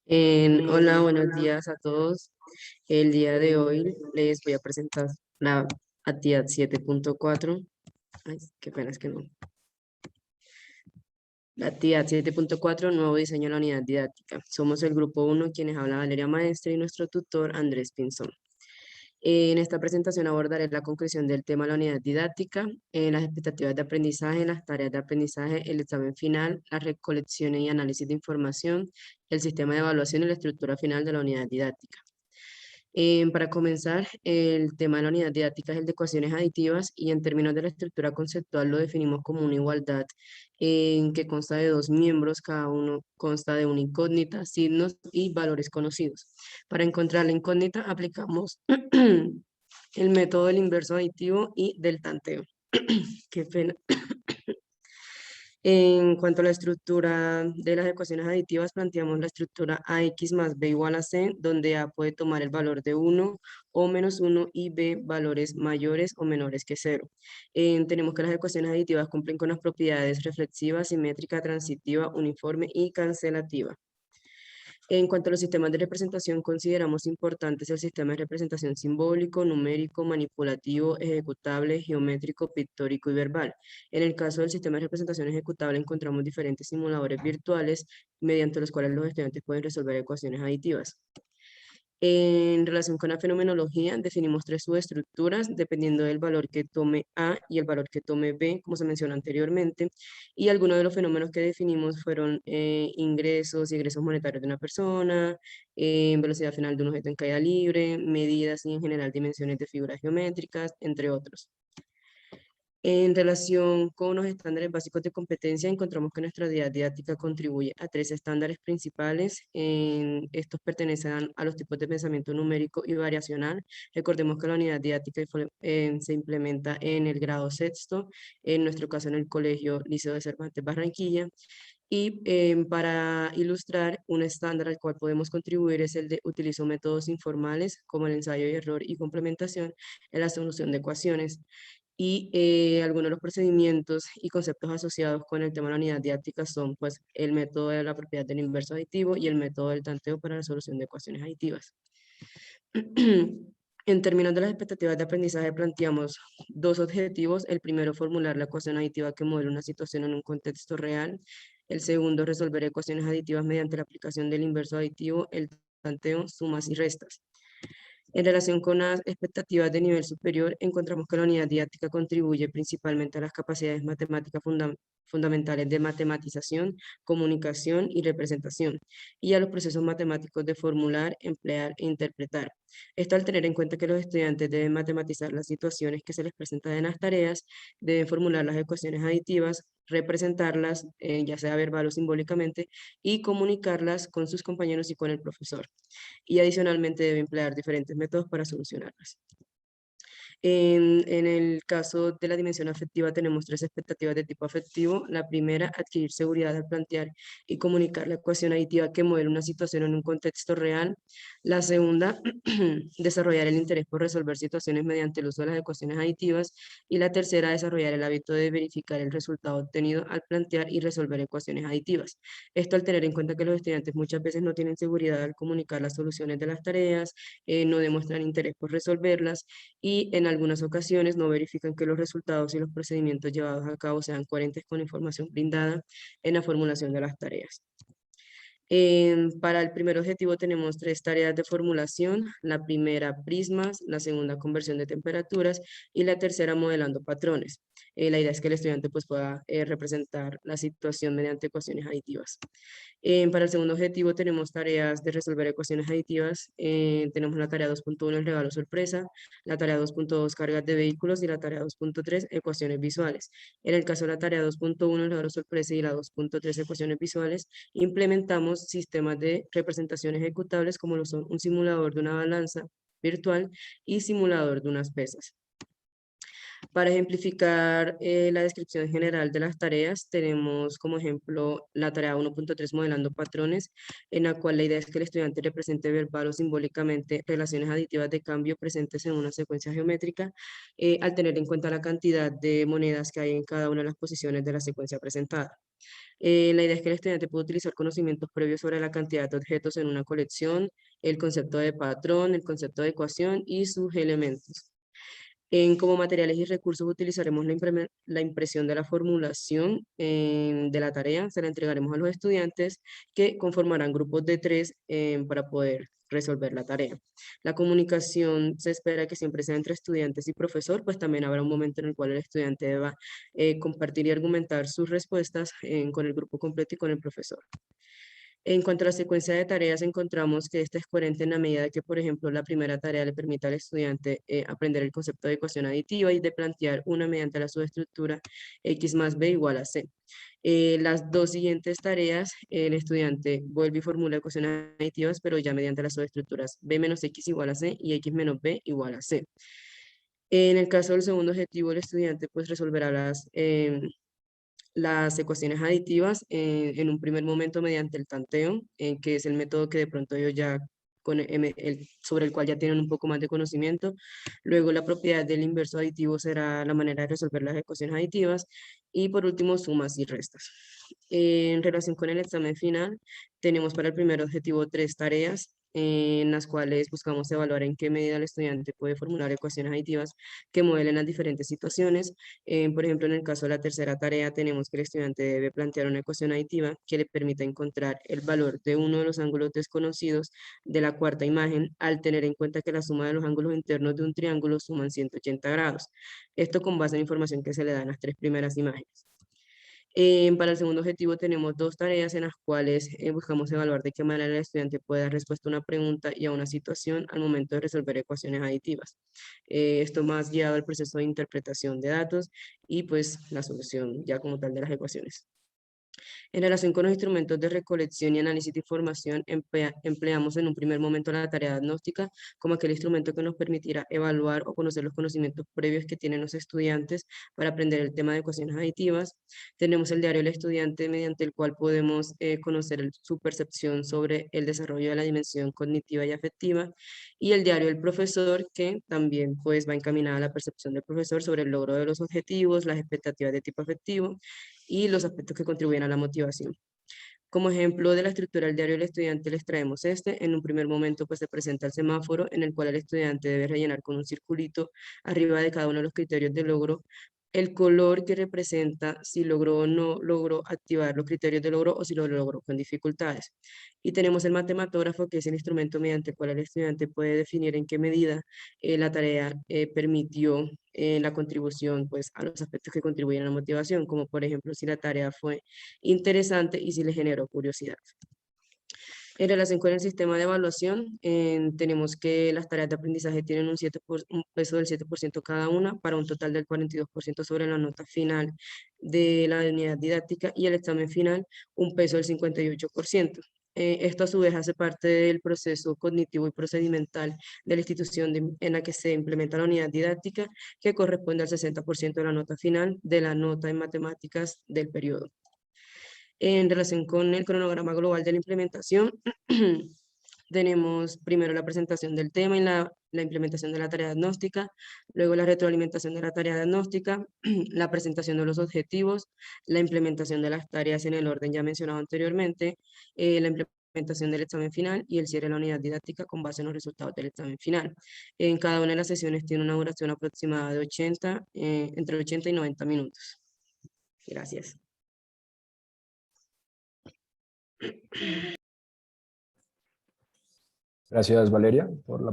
Hola, buenos días a todos. El día de hoy les voy a presentar la actividad 7.4. Ay, qué pena es que no. La actividad 7.4, nuevo diseño de la unidad didáctica. Somos el grupo 1, quienes habla Valeria Maestre y nuestro tutor Andrés Pinzón. En esta presentación abordaré la conclusión del tema de la unidad didáctica, las expectativas de aprendizaje, las tareas de aprendizaje, el examen final, la recolección y análisis de información, el sistema de evaluación y la estructura final de la unidad didáctica. Para comenzar, el tema de la unidad didáctica es el de ecuaciones aditivas y en términos de la estructura conceptual lo definimos como una igualdad que consta de dos miembros, cada uno consta de una incógnita, signos y valores conocidos. Para encontrar la incógnita aplicamos el método del inverso aditivo y del tanteo. Qué pena. En cuanto a la estructura de las ecuaciones aditivas, planteamos la estructura AX más B igual a C, donde A puede tomar el valor de 1 o menos 1 y B valores mayores o menores que 0. Tenemos que las ecuaciones aditivas cumplen con las propiedades reflexiva, simétrica, transitiva, uniforme y cancelativa. En cuanto a los sistemas de representación, consideramos importantes el sistema de representación simbólico, numérico, manipulativo, ejecutable, geométrico, pictórico y verbal. En el caso del sistema de representación ejecutable, encontramos diferentes simuladores virtuales mediante los cuales los estudiantes pueden resolver ecuaciones aditivas. En relación con la fenomenología, definimos tres subestructuras dependiendo del valor que tome A y el valor que tome B, como se mencionó anteriormente. Y algunos de los fenómenos que definimos fueron ingresos y egresos monetarios de una persona, velocidad final de un objeto en caída libre, medidas y en general dimensiones de figuras geométricas, entre otros. En relación con los estándares básicos de competencia, encontramos que nuestra unidad didáctica contribuye a tres estándares principales. Estos pertenecen a los tipos de pensamiento numérico y variacional. Recordemos que la unidad didáctica se implementa en el grado sexto, en nuestro caso en el Colegio Liceo de Cervantes Barranquilla. Y para ilustrar un estándar al cual podemos contribuir es el de utilizo métodos informales como el ensayo y error y complementación en la solución de ecuaciones y algunos de los procedimientos y conceptos asociados con el tema de la unidad didáctica son pues el método de la propiedad del inverso aditivo y el método del tanteo para la solución de ecuaciones aditivas. En términos de las expectativas de aprendizaje planteamos dos objetivos. El primero, formular la ecuación aditiva que modela una situación en un contexto real. El segundo, resolver ecuaciones aditivas mediante la aplicación del inverso aditivo, el tanteo, sumas y restas. En relación con las expectativas de nivel superior, encontramos que la unidad didáctica contribuye principalmente a las capacidades matemáticas fundamentales de matematización, comunicación y representación, y a los procesos matemáticos de formular, emplear e interpretar. Esto al tener en cuenta que los estudiantes deben matematizar las situaciones que se les presentan en las tareas, deben formular las ecuaciones aditivas, representarlas, ya sea verbal o simbólicamente, y comunicarlas con sus compañeros y con el profesor y adicionalmente debe emplear diferentes métodos para solucionarlas. En el caso de la dimensión afectiva tenemos tres expectativas de tipo afectivo. La primera, adquirir seguridad al plantear y comunicar la ecuación aditiva que modela una situación en un contexto real. La segunda, desarrollar el interés por resolver situaciones mediante el uso de las ecuaciones aditivas. Y la tercera, desarrollar el hábito de verificar el resultado obtenido al plantear y resolver ecuaciones aditivas. Esto al tener en cuenta que los estudiantes muchas veces no tienen seguridad al comunicar las soluciones de las tareas, no demuestran interés por resolverlas y en algunas ocasiones no verifican que los resultados y los procedimientos llevados a cabo sean coherentes con la información brindada en la formulación de las tareas. Para el primer objetivo tenemos tres tareas de formulación. La primera, prismas, la segunda, conversión de temperaturas y la tercera, modelando patrones. La idea es que el estudiante pues, pueda representar la situación mediante ecuaciones aditivas. Para el segundo objetivo tenemos tareas de resolver ecuaciones aditivas. Tenemos la tarea 2.1, el regalo sorpresa, la tarea 2.2, cargas de vehículos y la tarea 2.3, ecuaciones visuales. En el caso de la tarea 2.1, el regalo sorpresa y la 2.3, ecuaciones visuales, implementamos sistemas de representación ejecutables como lo son un simulador de una balanza virtual y simulador de unas pesas. Para ejemplificar la descripción general de las tareas, tenemos como ejemplo la tarea 1.3 modelando patrones, en la cual la idea es que el estudiante represente verbal o simbólicamente relaciones aditivas de cambio presentes en una secuencia geométrica, al tener en cuenta la cantidad de monedas que hay en cada una de las posiciones de la secuencia presentada. La idea es que el estudiante pueda utilizar conocimientos previos sobre la cantidad de objetos en una colección, el concepto de patrón, el concepto de ecuación y sus elementos. Como materiales y recursos utilizaremos la impresión de la formulación de la tarea. Se la entregaremos a los estudiantes que conformarán grupos de 3 para poder resolver la tarea. La comunicación se espera que siempre sea entre estudiantes y profesor, pues también habrá un momento en el cual el estudiante deba compartir y argumentar sus respuestas con el grupo completo y con el profesor. En cuanto a la secuencia de tareas, encontramos que esta es coherente en la medida que, por ejemplo, la primera tarea le permite al estudiante aprender el concepto de ecuación aditiva y de plantear una mediante la subestructura x más b igual a c. Las dos siguientes tareas, el estudiante vuelve y formula ecuaciones aditivas, pero ya mediante las subestructuras b menos x igual a c y x menos b igual a c. En el caso del segundo objetivo, el estudiante pues resolverá las ecuaciones aditivas en un primer momento mediante el tanteo, que es el método que de pronto ellos ya sobre el cual ya tienen un poco más de conocimiento. Luego la propiedad del inverso aditivo será la manera de resolver las ecuaciones aditivas. Y por último, sumas y restas. En relación con el examen final, tenemos para el primer objetivo 3 tareas en las cuales buscamos evaluar en qué medida el estudiante puede formular ecuaciones aditivas que modelen las diferentes situaciones. Por ejemplo, en el caso de la tercera tarea, tenemos que el estudiante debe plantear una ecuación aditiva que le permita encontrar el valor de uno de los ángulos desconocidos de la cuarta imagen, al tener en cuenta que la suma de los ángulos internos de un triángulo suman 180 grados. Esto con base en la información que se le da en las 3 primeras imágenes. Para el segundo objetivo tenemos 2 tareas en las cuales buscamos evaluar de qué manera el estudiante puede dar respuesta a una pregunta y a una situación al momento de resolver ecuaciones aditivas. Esto más guiado al proceso de interpretación de datos y pues la solución ya como tal de las ecuaciones. En relación con los instrumentos de recolección y análisis de información, empleamos en un primer momento la tarea diagnóstica como aquel instrumento que nos permitirá evaluar o conocer los conocimientos previos que tienen los estudiantes para aprender el tema de ecuaciones aditivas. Tenemos el diario del estudiante mediante el cual podemos conocer su percepción sobre el desarrollo de la dimensión cognitiva y afectiva, y el diario del profesor, que también pues va encaminada a la percepción del profesor sobre el logro de los objetivos, las expectativas de tipo afectivo y los aspectos que contribuyen a la motivación. Como ejemplo de la estructura del diario del estudiante les traemos este. En un primer momento pues se presenta el semáforo en el cual el estudiante debe rellenar con un circulito arriba de cada uno de los criterios de logro el color que representa si logró o no logró activar los criterios de logro o si lo logró con dificultades. Y tenemos el matematógrafo, que es el instrumento mediante el cual el estudiante puede definir en qué medida la tarea permitió la contribución pues, a los aspectos que contribuyen a la motivación, como por ejemplo si la tarea fue interesante y si le generó curiosidad. En relación con el sistema de evaluación, tenemos que las tareas de aprendizaje tienen un peso del 7% cada una, para un total del 42% sobre la nota final de la unidad didáctica, y el examen final un peso del 58%. Esto a su vez hace parte del proceso cognitivo y procedimental de la institución en la que se implementa la unidad didáctica, que corresponde al 60% de la nota final de la nota en matemáticas del periodo. En relación con el cronograma global de la implementación, tenemos primero la presentación del tema y la implementación de la tarea diagnóstica, luego la retroalimentación de la tarea diagnóstica, la presentación de los objetivos, la implementación de las tareas en el orden ya mencionado anteriormente, la implementación del examen final y el cierre de la unidad didáctica con base en los resultados del examen final. En cada una de las sesiones tiene una duración aproximada de entre 80 y 90 minutos. Gracias. Gracias, Valeria, por la presentación.